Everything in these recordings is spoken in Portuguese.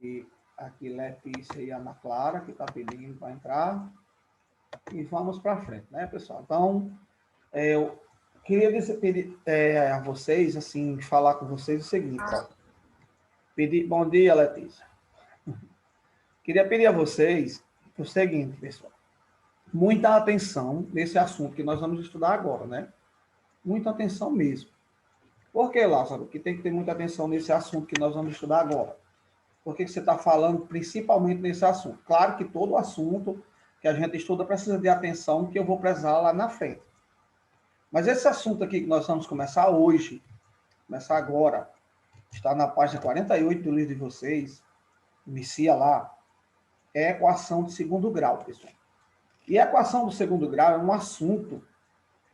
E aqui Letícia e Ana Clara, que está pedindo para entrar. E vamos para frente, né, pessoal? Então, eu queria pedir a vocês, assim, falar com vocês o seguinte, ó. Bom dia, Letícia. Queria pedir a vocês o seguinte, pessoal. Muita atenção nesse assunto que nós vamos estudar agora, né? Muita atenção mesmo. Por que, Lázaro, que tem que ter muita atenção nesse assunto que nós vamos estudar agora? Por que você está falando principalmente nesse assunto? Claro que todo assunto que a gente estuda precisa de atenção, que eu vou precisar lá na frente. Mas esse assunto aqui que nós vamos começar hoje, começar agora, está na página 48 do livro de vocês, inicia lá, é equação de segundo grau, pessoal. E a equação do segundo grau é um assunto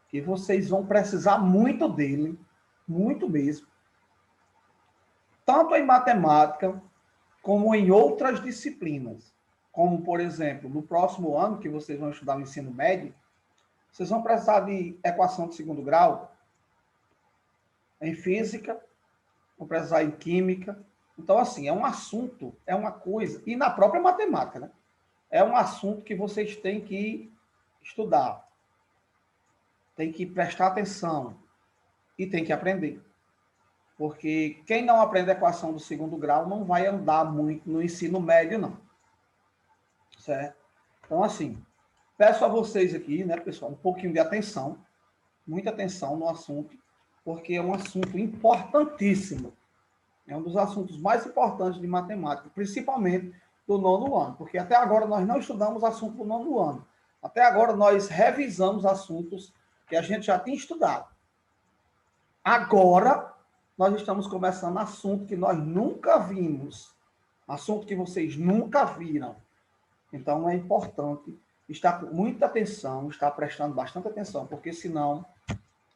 que vocês vão precisar muito dele, muito mesmo, tanto em matemática, como em outras disciplinas. Como, por exemplo, no próximo ano, que vocês vão estudar no ensino médio, vocês vão precisar de equação de segundo grau em física, vão precisar em química. Então, assim, é um assunto, é uma coisa, e na própria matemática, né? É um assunto que vocês têm que estudar, tem que prestar atenção e tem que aprender. Porque quem não aprende a equação do segundo grau não vai andar muito no ensino médio, não. Certo? Então, assim, peço a vocês aqui, né, pessoal, um pouquinho de atenção, muita atenção no assunto, porque é um assunto importantíssimo. É um dos assuntos mais importantes de matemática, principalmente do nono ano, porque até agora nós não estudamos assunto do nono ano. Até agora nós revisamos assuntos que a gente já tinha estudado. Agora, nós estamos começando assunto que nós nunca vimos, assunto que vocês nunca viram. Então, é importante estar com muita atenção, estar prestando bastante atenção, porque senão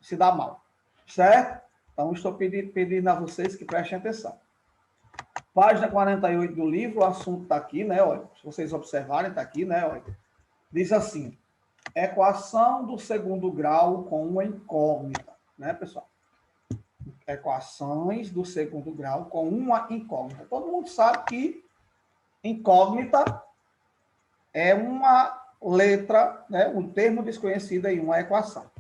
se dá mal. Certo? Então, estou pedindo a vocês que prestem atenção. Página 48 do livro, o assunto está aqui, né? Olha, se vocês observarem, está aqui, né? Olha, diz assim, equação do segundo grau com uma incógnita, né, pessoal? Equações do segundo grau com uma incógnita. Todo mundo sabe que incógnita é uma letra, né, um termo desconhecido em uma equação.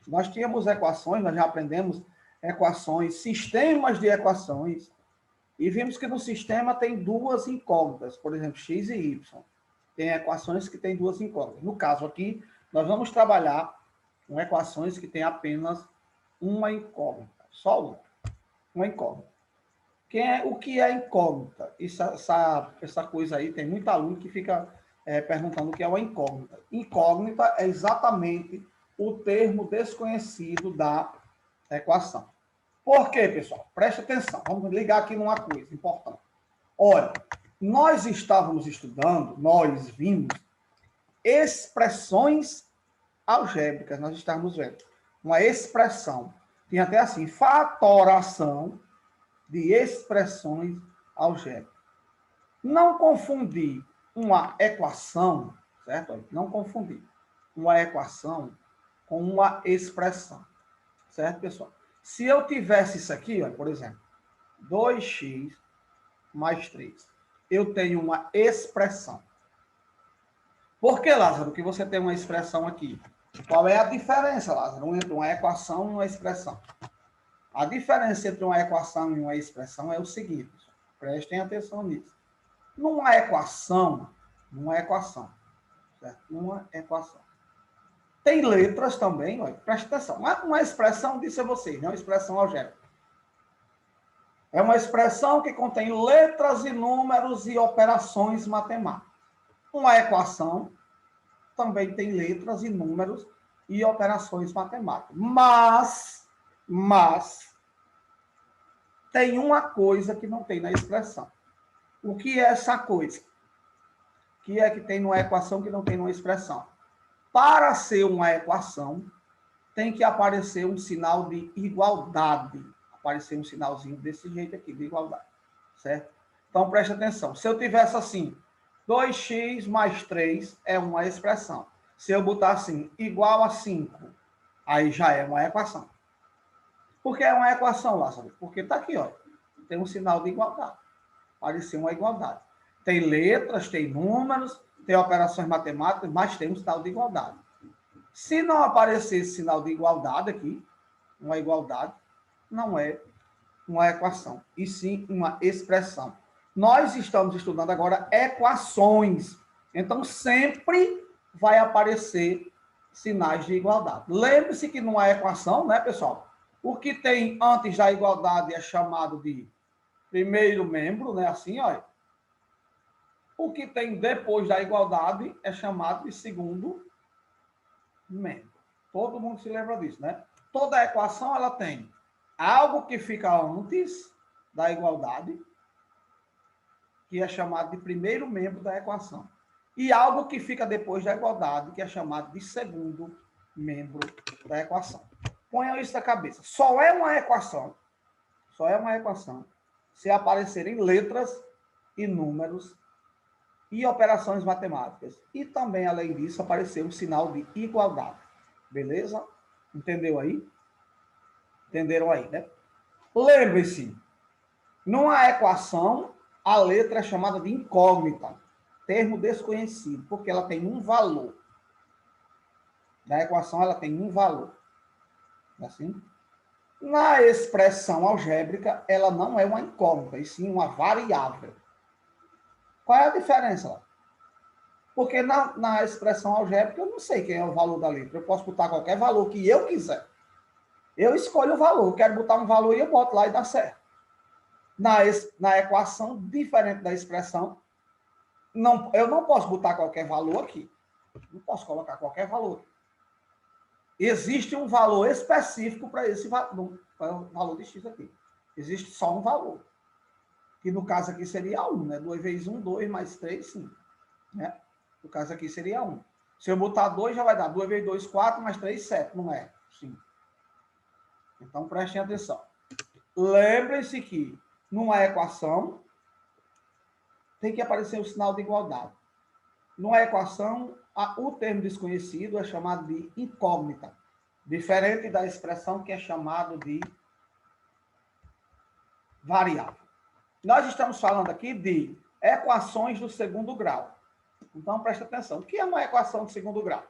Nós tínhamos equações, nós já aprendemos equações, sistemas de equações, e vimos que no sistema tem duas incógnitas, por exemplo, x e y. Tem equações que têm duas incógnitas. No caso aqui, nós vamos trabalhar com equações que têm apenas uma incógnita, só uma incógnita. O que é incógnita? Essa coisa aí, tem muito aluno que fica perguntando o que é uma incógnita. Incógnita é exatamente o termo desconhecido da equação. Por quê, pessoal? Preste atenção. Vamos ligar aqui numa coisa importante. Olha, nós estávamos estudando, nós vimos expressões algébricas, nós estávamos vendo. Uma expressão, tinha até assim, fatoração de expressões algébricas. Não confundir uma equação, certo? Não confundir uma equação com uma expressão, certo, pessoal? Se eu tivesse isso aqui, ó, por exemplo, 2x mais 3, eu tenho uma expressão. Por que, Lázaro, que você tem uma expressão aqui? Qual é a diferença, Lázaro, entre uma equação e uma expressão? A diferença entre uma equação e uma expressão é o seguinte, prestem atenção nisso. Numa equação, certo? Uma equação. Tem letras também, olha, presta atenção. Uma expressão, disse a vocês, né? Uma expressão algébrica. É uma expressão que contém letras e números e operações matemáticas. Uma equação também tem letras e números e operações matemáticas. Mas tem uma coisa que não tem na expressão. O que é essa coisa? O que é que tem numa equação que não tem numa expressão? Para ser uma equação, tem que aparecer um sinal de igualdade. Aparecer um sinalzinho desse jeito aqui, de igualdade. Certo? Então, preste atenção. Se eu tivesse assim, 2x mais 3 é uma expressão. Se eu botar assim, igual a 5, aí já é uma equação. Por que é uma equação, Lázaro? Porque está aqui, ó. Tem um sinal de igualdade. parecer uma igualdade. Tem letras, tem números, tem operações matemáticas, mas tem um sinal de igualdade. Se não aparecer esse sinal de igualdade aqui, uma igualdade, não é uma equação, e sim uma expressão. Nós estamos estudando agora equações, então sempre vai aparecer sinais de igualdade. Lembre-se que numa equação, né, pessoal, o que tem antes da igualdade é chamado de primeiro membro, né, assim, olha. O que tem depois da igualdade é chamado de segundo membro. Todo mundo se lembra disso, né? Toda equação, ela tem algo que fica antes da igualdade, que é chamado de primeiro membro da equação, e algo que fica depois da igualdade, que é chamado de segundo membro da equação. Ponham isso na cabeça. Só é uma equação se aparecerem letras e números e operações matemáticas. E também, além disso, aparecer um sinal de igualdade. Beleza? Entendeu aí? Entenderam aí, né? Lembre-se, numa equação, a letra é chamada de incógnita, termo desconhecido, porque ela tem um valor. Na equação, ela tem um valor. Assim? Na expressão algébrica, ela não é uma incógnita, e sim uma variável. Qual é a diferença lá? Porque na expressão algébrica, eu não sei quem é o valor da letra. Eu posso botar qualquer valor que eu quiser. Eu escolho o valor. Eu quero botar um valor e eu boto lá e dá certo. Na equação, diferente da expressão, eu não posso botar qualquer valor aqui. Não posso colocar qualquer valor. Existe um valor específico para esse valor, para o valor de x aqui. Existe só um valor. Que no caso aqui seria 1, né? 2 vezes 1, 2, mais 3, 5. Né? No caso aqui seria 1. Se eu botar 2, já vai dar 2 vezes 2, 4, mais 3, 7. Não é 5. Então, prestem atenção. Lembrem-se que, numa equação, tem que aparecer o sinal de igualdade. Numa equação, o termo desconhecido é chamado de incógnita, diferente da expressão que é chamado de variável. Nós estamos falando aqui de equações do segundo grau. Então, presta atenção. O que é uma equação de segundo grau?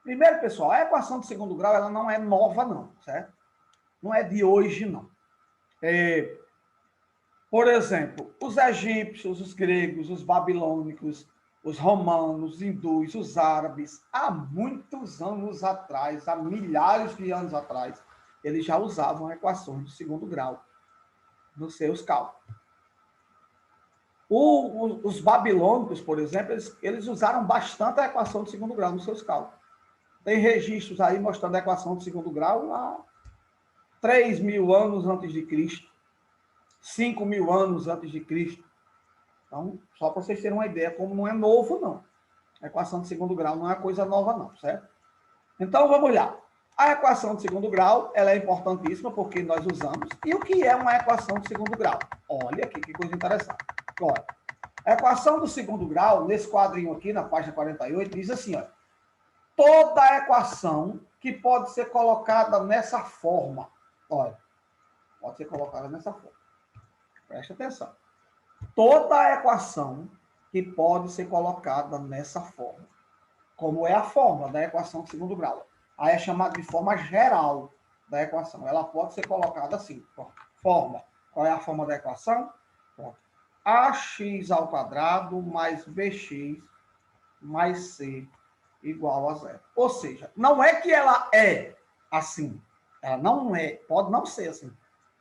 Primeiro, pessoal, a equação de segundo grau ela não é nova, não, certo? Não é de hoje, não. Por exemplo, os egípcios, os gregos, os babilônicos, os romanos, os hindus, os árabes, há muitos anos atrás, há milhares de anos atrás, eles já usavam equações de segundo grau nos seus cálculos. Os babilônicos, por exemplo, eles usaram bastante a equação de segundo grau nos seus cálculos. Tem registros aí mostrando a equação de segundo grau há 3.000 anos antes de Cristo, 5.000 anos antes de Cristo. Então, só para vocês terem uma ideia, como não é novo, não. A equação de segundo grau não é coisa nova, não, certo? Então, vamos lá. A equação de segundo grau, ela é importantíssima porque nós usamos. E o que é uma equação de segundo grau? Olha aqui, que coisa interessante. Olha, a equação do segundo grau, nesse quadrinho aqui, na página 48, diz assim, olha, toda equação que pode ser colocada nessa forma. Olha, pode ser colocada nessa forma. Preste atenção. Toda equação que pode ser colocada nessa forma. Como é a forma da equação de segundo grau. Aí é chamada de forma geral da equação. Ela pode ser colocada assim. Forma. Qual é a forma da equação? ax² mais bx mais c igual a zero. Ou seja, não é que ela é assim. Ela não é, pode não ser assim.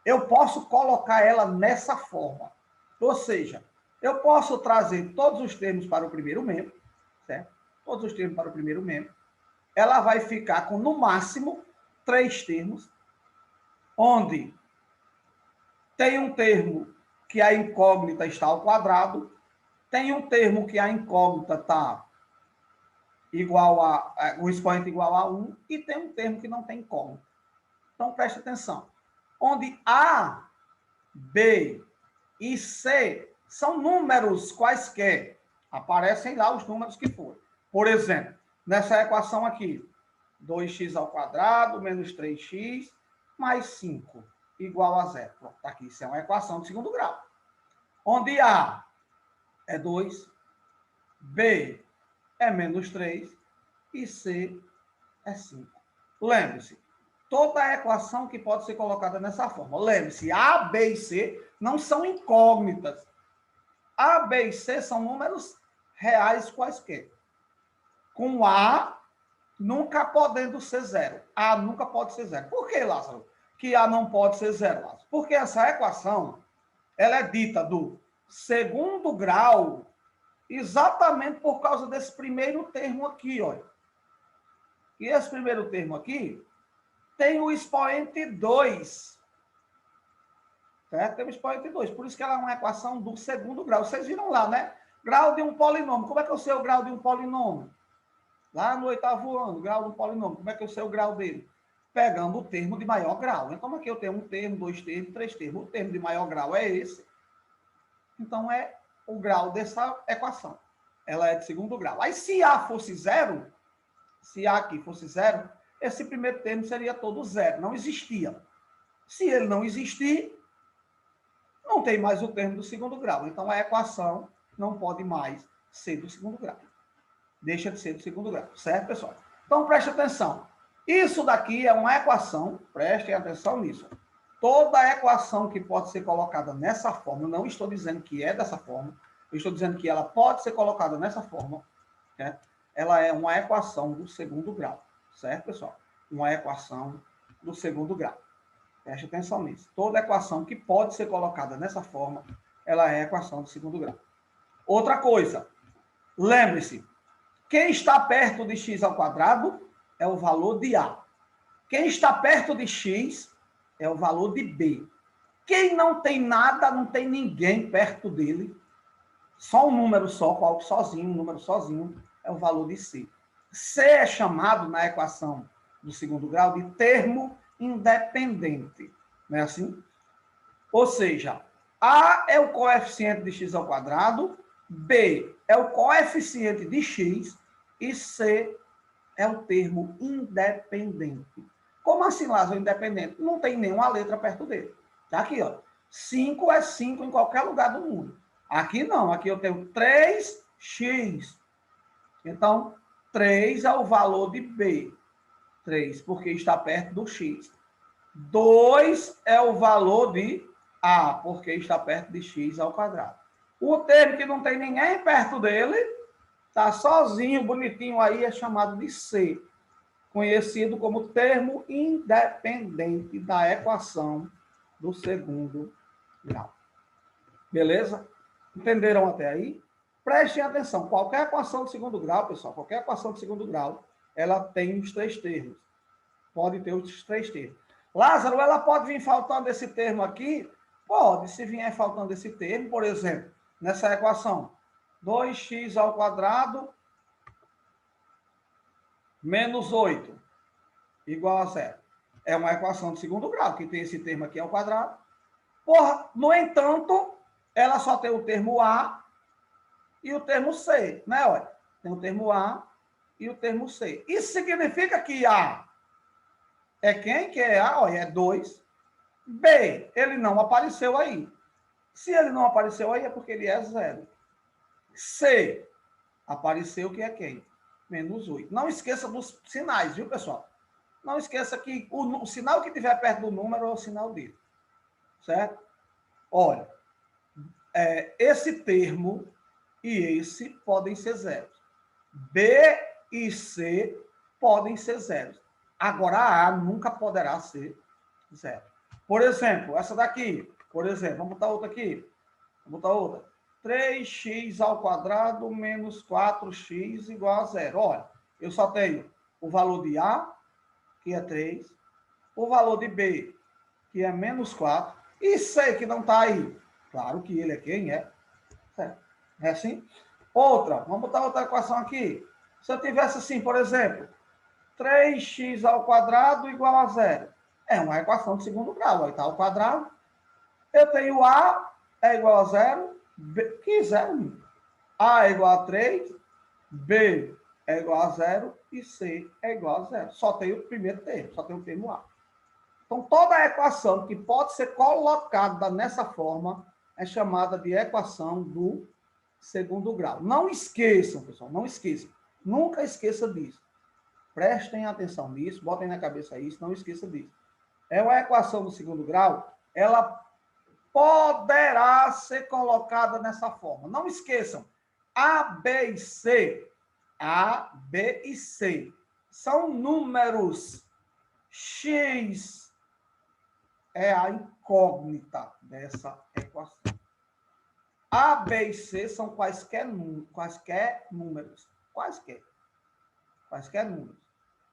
Eu posso colocar ela nessa forma. Ou seja, eu posso trazer todos os termos para o primeiro membro, certo? Todos os termos para o primeiro membro. Ela vai ficar com, no máximo, 3 termos, onde tem um termo que a incógnita está ao quadrado, tem um termo que a incógnita está igual o expoente igual a 1, e tem um termo que não tem incógnita. Então, preste atenção. Onde A, B e C são números quaisquer, aparecem lá os números que forem. Por exemplo, nessa equação aqui, 2x² menos 3x mais 5 igual a zero. Pronto, aqui, isso é uma equação de segundo grau. onde A é 2, B é menos 3 e C é 5. Lembre-se, toda equação que pode ser colocada nessa forma. Lembre-se, A, B e C não são incógnitas. A, B e C são números reais quaisquer. Com A nunca podendo ser zero. A nunca pode ser zero. Por que, Lázaro, que A não pode ser zero, Lázaro? Porque essa equação ela é dita do segundo grau exatamente por causa desse primeiro termo aqui, olha. E esse primeiro termo aqui tem o expoente 2. Certo? Tem o expoente 2. Por isso que ela é uma equação do segundo grau. Vocês viram lá, né? Grau de um polinômio. Como é que eu sei o grau de um polinômio? Lá no 8º ano, grau de um polinômio. Como é que eu sei o grau dele? Pegando o termo de maior grau. Então, aqui eu tenho um termo, 2 termos, 3 termos. O termo de maior grau é esse. Então, é o grau dessa equação. Ela é de segundo grau. Aí, se A fosse zero, se A aqui fosse zero, esse primeiro termo seria todo zero. Não existia. Se ele não existir, não tem mais o termo do segundo grau. Então, a equação não pode mais ser do segundo grau. Deixa de ser do segundo grau. Certo, pessoal? Então, preste atenção. Isso daqui é uma equação. Prestem atenção nisso. Toda equação que pode ser colocada nessa forma, eu não estou dizendo que é dessa forma, eu estou dizendo que ela pode ser colocada nessa forma, né? Ela é uma equação do segundo grau. Certo, pessoal? Uma equação do segundo grau. Preste atenção nisso. Toda equação que pode ser colocada nessa forma, ela é equação do segundo grau. Outra coisa, lembre-se, quem está perto de x ao quadrado é o valor de A. Quem está perto de x é o valor de B. Quem não tem nada, não tem ninguém perto dele, só um número só, sozinho, um número sozinho, é o valor de C. C é chamado, na equação do segundo grau, de termo independente. Não é assim? Ou seja, A é o coeficiente de x ao quadrado, B é o coeficiente de x e C é o termo independente. Como assim, Lázaro, independente? Não tem nenhuma letra perto dele. Tá aqui, ó. 5 é 5 em qualquer lugar do mundo. Aqui não, aqui eu tenho 3x. Então, 3 é o valor de B. 3, porque está perto do x. 2 é o valor de A, porque está perto de x ao quadrado. O termo que não tem ninguém perto dele, está sozinho, bonitinho aí, é chamado de C, conhecido como termo independente da equação do segundo grau. Beleza? Entenderam até aí? Prestem atenção, qualquer equação de segundo grau, pessoal, qualquer equação de segundo grau, ela tem os 3 termos. Pode ter os 3 termos. Lázaro, ela pode vir faltando esse termo aqui? Pode, se vier faltando esse termo, por exemplo, nessa equação, 2x ao quadrado menos 8 igual a 0. É uma equação de segundo grau, que tem esse termo aqui ao quadrado. Porra, no entanto, ela só tem o termo A e o termo C, né? Olha, tem o termo A e o termo C. Isso significa que A é quem? Que é A? Olha, é 2. B, ele não apareceu aí. Se ele não apareceu aí, é porque ele é 0. C, apareceu que é quem? Menos 8. Não esqueça dos sinais, viu, pessoal? Não esqueça que o sinal que tiver perto do número é o sinal dele. Certo? Olha, esse termo e esse podem ser zeros. B e C podem ser zeros. Agora, a nunca poderá ser zero. Por exemplo, essa daqui. Por exemplo, vamos botar outra aqui. Vamos botar outra. 3x ao quadrado menos 4x igual a zero. Olha, eu só tenho o valor de A, que é 3, o valor de B, que é menos 4, e C, que não está aí. Claro que ele é quem é. Certo? É assim? Outra, vamos botar outra equação aqui. Se eu tivesse assim, por exemplo, 3x ao quadrado igual a zero. É uma equação de segundo grau. Aí está ao quadrado. Eu tenho A é igual a zero. B, que zero? A é igual a 3. B é igual a zero. E C é igual a zero. Só tem o primeiro termo. Só tem o termo A. Então, toda a equação que pode ser colocada nessa forma, é chamada de equação do segundo grau. Não esqueçam, pessoal, não esqueçam. Nunca esqueça disso. Prestem atenção nisso, botem na cabeça isso, não esqueça disso. É uma equação do segundo grau, ela poderá ser colocada nessa forma. Não esqueçam, A, B e C. A, B e C são números. X é a incógnita dessa equação. A, B e C são quaisquer números. Quaisquer números.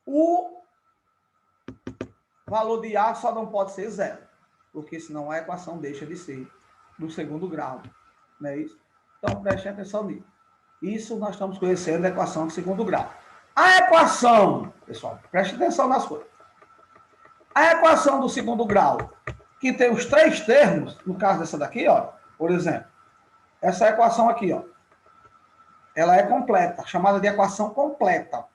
O valor de A só não pode ser zero, porque senão a equação deixa de ser do segundo grau. Não é isso? Então, prestem atenção nisso. Isso nós estamos conhecendo a equação de segundo grau. A equação, pessoal, preste atenção nas coisas. A equação do segundo grau, que tem os três termos, no caso dessa daqui, ó, por exemplo, essa equação aqui, ó, ela é completa, chamada de equação completa.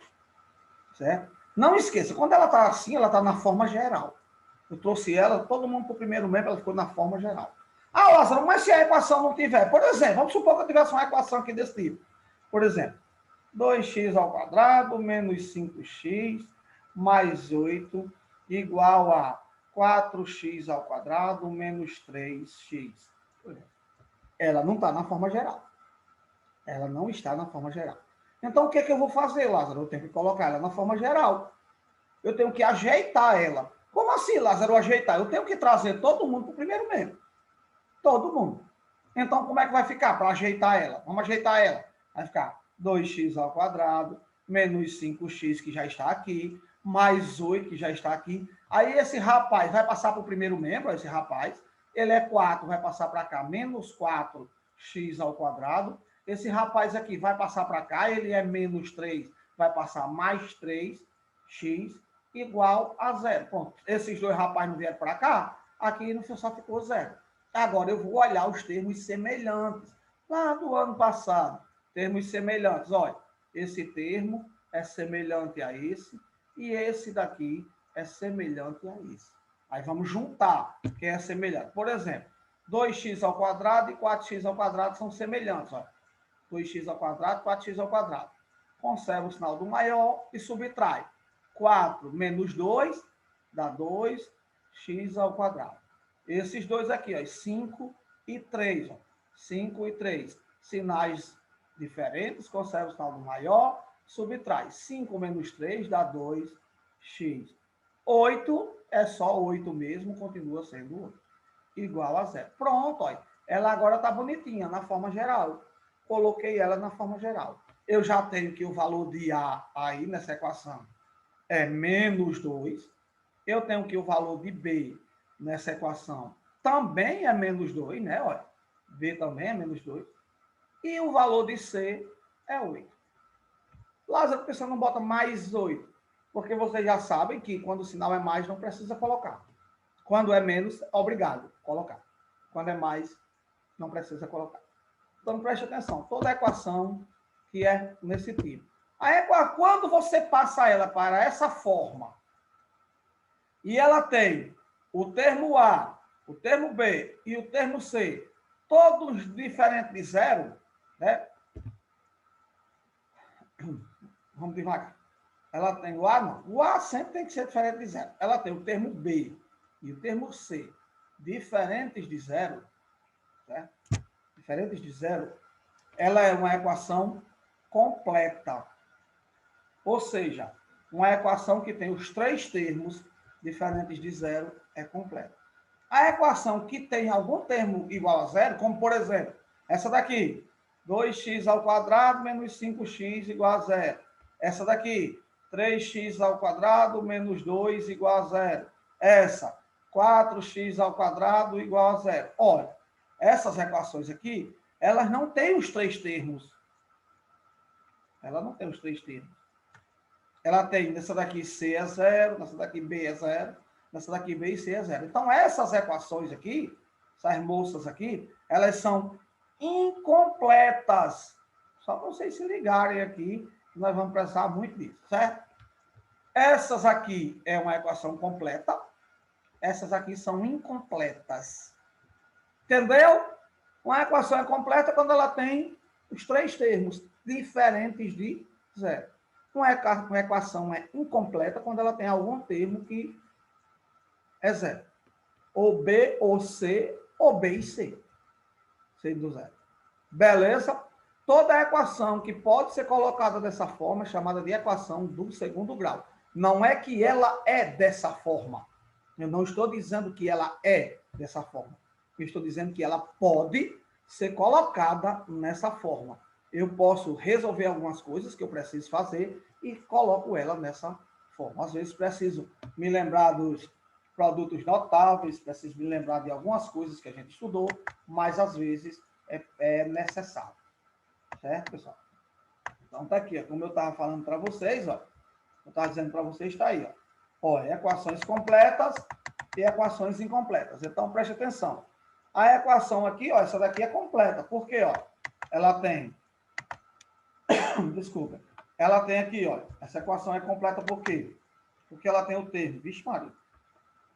Certo? Não esqueça, quando ela está assim, ela está na forma geral. Eu trouxe ela, todo mundo para o primeiro mês, ela ficou na forma geral. Ah, Lázaro, mas se a equação não tiver, por exemplo, vamos supor que eu tivesse uma equação aqui desse tipo. Por exemplo, 2x ao quadrado menos 5x mais 8 igual a 4x ao quadrado menos 3x. Ela não está na forma geral. Ela não está na forma geral. Então, o que é que eu vou fazer, Lázaro? Eu tenho que colocar ela na forma geral. Eu tenho que ajeitar ela. Como assim, Lázaro, ajeitar? Eu tenho que trazer todo mundo para o primeiro membro. Todo mundo. Então, como é que vai ficar para ajeitar ela? Vamos ajeitar ela. Vai ficar 2x ao quadrado, menos 5x, que já está aqui, mais 8, que já está aqui. Aí, esse rapaz vai passar para o primeiro membro, esse rapaz. Ele é 4, vai passar para cá, menos 4x ao quadrado. Esse rapaz aqui vai passar para cá, ele é menos 3, vai passar mais 3x igual a zero. Pronto. Esses dois rapazes não vieram para cá, aqui no só ficou zero. Agora eu vou olhar os termos semelhantes. Lá do ano passado, termos semelhantes. Olha, esse termo é semelhante a esse e esse daqui é semelhante a esse. Aí vamos juntar quem é semelhante. Por exemplo, 2x ao quadrado e 4x ao quadrado são semelhantes. Olha. 2x ao quadrado, 4x ao quadrado. Conserva o sinal do maior e subtrai. 4 menos 2 dá 2x ao quadrado. Esses dois aqui, ó, 5 e 3. Ó, 5 e 3. Sinais diferentes, conserva o sinal do maior, subtrai. 5 menos 3 dá 2x. 8 é só 8 mesmo, continua sendo 8. Igual a zero. Pronto, ó. Ela agora está bonitinha, na forma geral. Coloquei ela na forma geral. Eu já tenho que o valor de A aí nessa equação é menos 2. Eu tenho que o valor de B nessa equação também é menos 2, né? Olha, B também é menos 2. E o valor de C é 8. Lázaro, por que você não bota mais 8? Porque vocês já sabem que quando o sinal é mais, não precisa colocar. Quando é menos, obrigado, colocar. Quando é mais, não precisa colocar. Então, preste atenção. Toda equação que é nesse tipo. Quando você passa ela para essa forma, e ela tem o termo A, o termo B e o termo C, todos diferentes de zero, né? Vamos devagar. Ela tem o A, não. O A sempre tem que ser diferente de zero. Ela tem o termo B e o termo C diferentes de zero, certo? Diferentes de zero, ela é uma equação completa. Ou seja, uma equação que tem os três termos diferentes de zero é completa. A equação que tem algum termo igual a zero, como por exemplo, essa daqui, 2x ao quadrado menos 5x igual a zero. Essa daqui, 3x ao quadrado menos 2 igual a zero. Essa, 4x ao quadrado igual a zero. Olha, essas equações aqui, elas não têm os três termos. Ela não tem os três termos. Ela tem, nessa daqui C é zero, nessa daqui B é zero, nessa daqui B e C é zero. Então, essas equações aqui, essas moças aqui, elas são incompletas. Só para vocês se ligarem aqui, nós vamos precisar muito disso, certo? Essas aqui é uma equação completa, essas aqui são incompletas. Entendeu? Uma equação é completa quando ela tem os três termos diferentes de zero. Uma equação é incompleta quando ela tem algum termo que é zero. Ou B, ou C, ou B e C. Sendo zero. Beleza? Toda equação que pode ser colocada dessa forma é chamada de equação do segundo grau. Não é que ela é dessa forma. Eu não estou dizendo que ela é dessa forma. Eu estou dizendo que ela pode ser colocada nessa forma. Eu posso resolver algumas coisas que eu preciso fazer e coloco ela nessa forma. Às vezes preciso me lembrar dos produtos notáveis, preciso me lembrar de algumas coisas que a gente estudou, mas às vezes é necessário. Certo, pessoal? Então tá aqui, ó, como eu estava falando para vocês, ó, eu estava dizendo para vocês, está aí, ó, equações completas e equações incompletas. Então preste atenção. A equação aqui, ó, essa daqui é completa, porque, ó, ela tem, desculpa, ela tem aqui, ó, essa equação é completa por quê? Porque ela tem o termo, vixe Maria,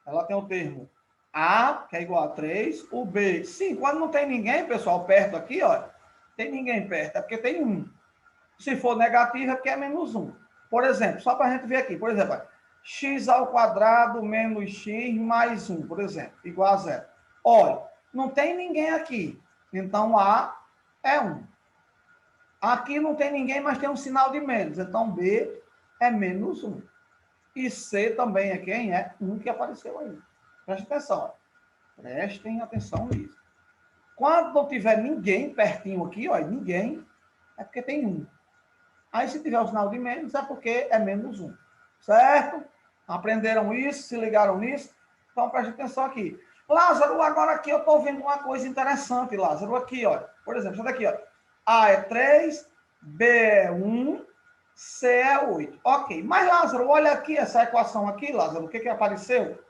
ela tem o termo A, que é igual a 3, o B, sim, quando não tem ninguém, pessoal, perto aqui, ó, tem ninguém perto, é porque tem 1. Se for negativo, é porque é menos 1. Por exemplo, só para a gente ver aqui, por exemplo, x ao quadrado menos x mais 1, por exemplo, igual a 0. Olha, não tem ninguém aqui, então A é 1. Aqui não tem ninguém, mas tem um sinal de menos, então B é menos 1. E C também é quem? É 1 que apareceu aí. Preste atenção. Prestem atenção nisso. Quando não tiver ninguém pertinho aqui, ó, ninguém, é porque tem 1. Aí, se tiver o sinal de menos, é porque é menos 1. Certo? Aprenderam isso? Se ligaram nisso? Então, preste atenção aqui. Lázaro, agora aqui eu estou vendo uma coisa interessante, Lázaro. Aqui, ó. Por exemplo, isso daqui, ó. A é 3, B é 1, C é 8. Ok. Mas, Lázaro, olha aqui essa equação aqui, Lázaro. O que apareceu?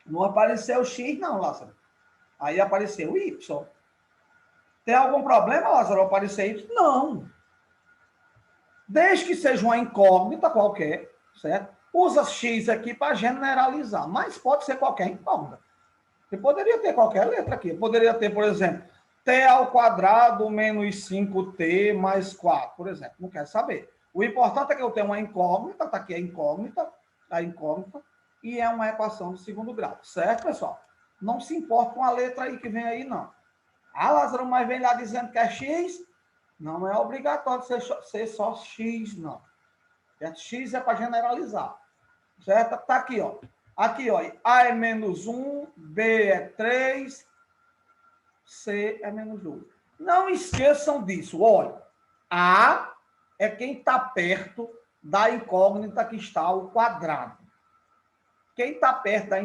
Não apareceu X, não, Lázaro. Aí apareceu Y. Tem algum problema, Lázaro, aparecer Y? Não. Desde que seja uma incógnita qualquer, certo? Usa X aqui para generalizar, mas pode ser qualquer incógnita. Você poderia ter qualquer letra aqui. Poderia ter, por exemplo, t ao quadrado menos 5t mais 4, por exemplo. Não quero saber. O importante é que eu tenha uma incógnita, está aqui a incógnita, e é uma equação de segundo grau, certo, pessoal? Não se importa com a letra aí que vem aí, não. Ah, Lázaro, mas vem lá dizendo que é X? Não é obrigatório ser só X, não. X é para generalizar. Certo? Tá aqui, ó. Aqui, ó. A é menos 1, B é 3, C é menos 2. Não esqueçam disso. Olha, A é quem está perto da incógnita que está ao quadrado. Quem está perto da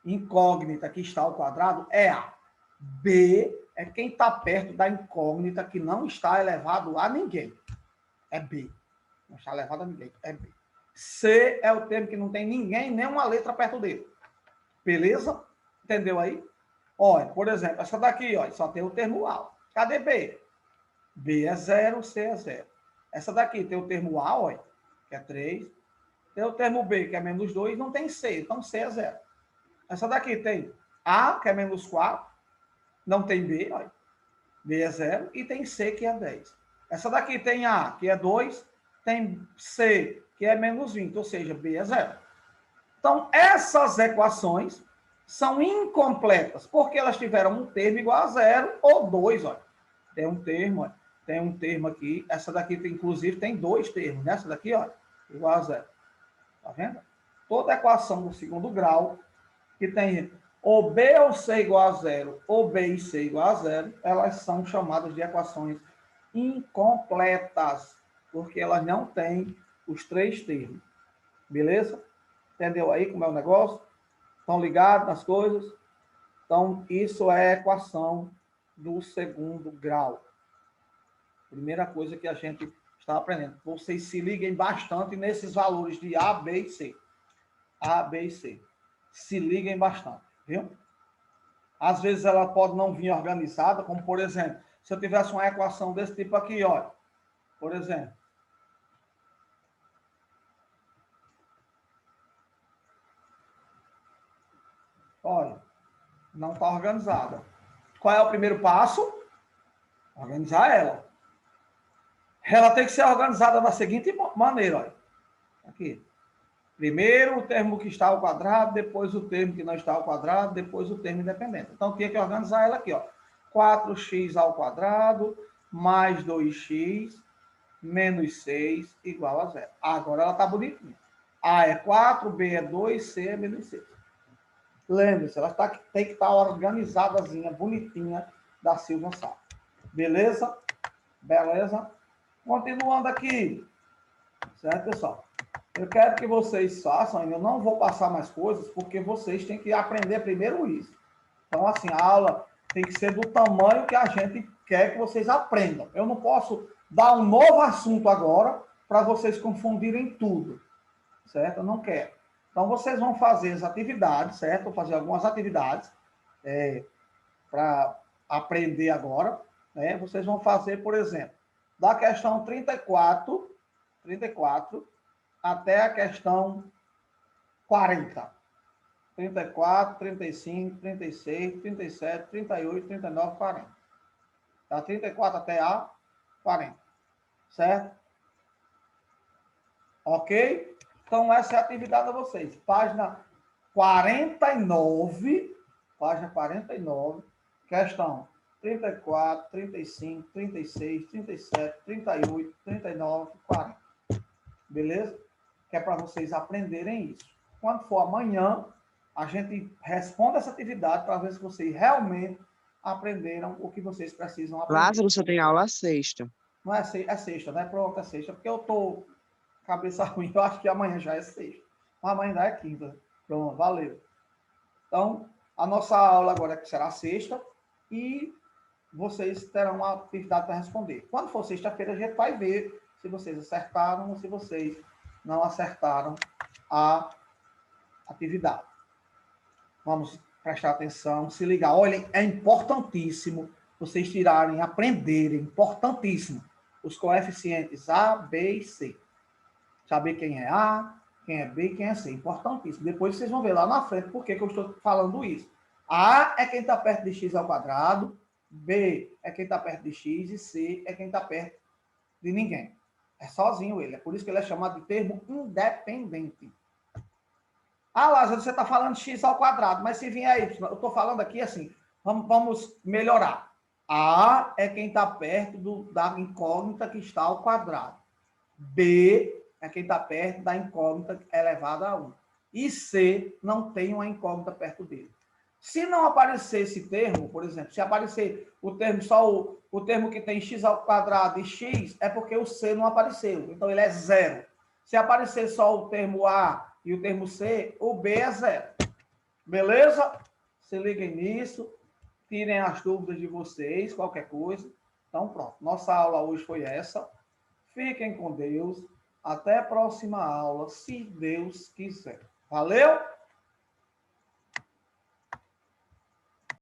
incógnita que está ao quadrado é A. B é quem está perto da incógnita que não está elevado a ninguém. É B. Não está elevado a ninguém. É B. C é o termo que não tem ninguém, nem uma letra perto dele. Beleza? Entendeu aí? Olha, por exemplo, essa daqui, ó, só tem o termo A. Cadê B? B é 0, C é 0. Essa daqui tem o termo A, ó, que é 3. Tem o termo B, que é menos 2, não tem C, então C é 0. Essa daqui tem A, que é menos 4, não tem B, ó, B é 0, e tem C, que é 10. Essa daqui tem A, que é 2, tem C, que é menos 20, ou seja, B é 0. Então, essas equações são incompletas, porque elas tiveram um termo igual a 0 ou 2, ó. Tem um termo aqui, essa daqui, inclusive, tem 2 termos, né? Essa daqui, ó, igual a 0. Tá vendo? Toda equação do segundo grau, que tem ou B ou C igual a 0, ou B e C igual a 0, elas são chamadas de equações incompletas, porque elas não têm os 3 termos. Beleza? Entendeu aí como é o negócio? Estão ligados nas coisas? Então, isso é a equação do segundo grau. Primeira coisa que a gente está aprendendo. Vocês se liguem bastante nesses valores de A, B e C. A, B e C. Se liguem bastante, viu? Às vezes ela pode não vir organizada, como por exemplo, se eu tivesse uma equação desse tipo aqui, olha, por exemplo. Olha, não está organizada. qual é o primeiro passo? Organizar ela. Ela tem que ser organizada da seguinte maneira, olha. Aqui. Primeiro o termo que está ao quadrado, depois o termo que não está ao quadrado, depois o termo independente. Então, tinha que organizar ela aqui, ó. 4x ao quadrado mais 2x menos 6 igual a 0. Agora ela está bonitinha. A é 4, B é 2, C é menos 6. Lembre-se, ela tem que estar organizadazinha, bonitinha, da Silva Sá. Beleza? Beleza? Continuando aqui. Certo, pessoal? Eu quero que vocês façam, eu não vou passar mais coisas, porque vocês têm que aprender primeiro isso. Então, assim, a aula tem que ser do tamanho que a gente quer que vocês aprendam. Eu não posso dar um novo assunto agora para vocês confundirem tudo, certo? Eu não quero. Então, vocês vão fazer as atividades, certo? Vou fazer algumas atividades para aprender agora, né? Vocês vão fazer, por exemplo, da questão 34 até a questão 40. 34, 35, 36, 37, 38, 39, 40. Da 34 até a 40. Certo? Ok? Então, essa é a atividade a vocês. Página 49, questão 34, 35, 36, 37, 38, 39, 40. Beleza? Que é para vocês aprenderem isso. Quando for amanhã, a gente responde essa atividade para ver se vocês realmente aprenderam o que vocês precisam aprender. Lázaro, você tem aula sexta. Não é sexta, é sexta, né? Pronto, é sexta. Porque eu tô cabeça ruim, eu acho que amanhã já é sexta. Mas amanhã já é quinta. Pronto, valeu. Então, a nossa aula agora será sexta e vocês terão uma atividade para responder. Quando for sexta-feira, a gente vai ver se vocês acertaram ou se vocês não acertaram a atividade. Vamos prestar atenção, se ligar. Olhem, é importantíssimo vocês tirarem, aprenderem, importantíssimo, os coeficientes A, B e C. Saber quem é A, quem é B e quem é C. Importantíssimo. Depois vocês vão ver lá na frente por que eu estou falando isso. A é quem está perto de x ao quadrado, B é quem está perto de x e C é quem está perto de ninguém. É sozinho ele. É por isso que ele é chamado de termo independente. Ah, Lázaro, você está falando de x ao quadrado, mas se vier y, eu estou falando aqui assim, vamos melhorar. A é quem está perto da incógnita que está ao quadrado. B é quem está perto da incógnita elevada a 1. E C não tem uma incógnita perto dele. Se não aparecer esse termo, por exemplo, se aparecer o termo só o termo que tem x ao quadrado e x, é porque o C não apareceu. Então, ele é zero. Se aparecer só o termo A e o termo C, o B é zero. Beleza? Se liguem nisso. Tirem as dúvidas de vocês, qualquer coisa. Então, pronto. Nossa aula hoje foi essa. Fiquem com Deus. Até a próxima aula, se Deus quiser. Valeu?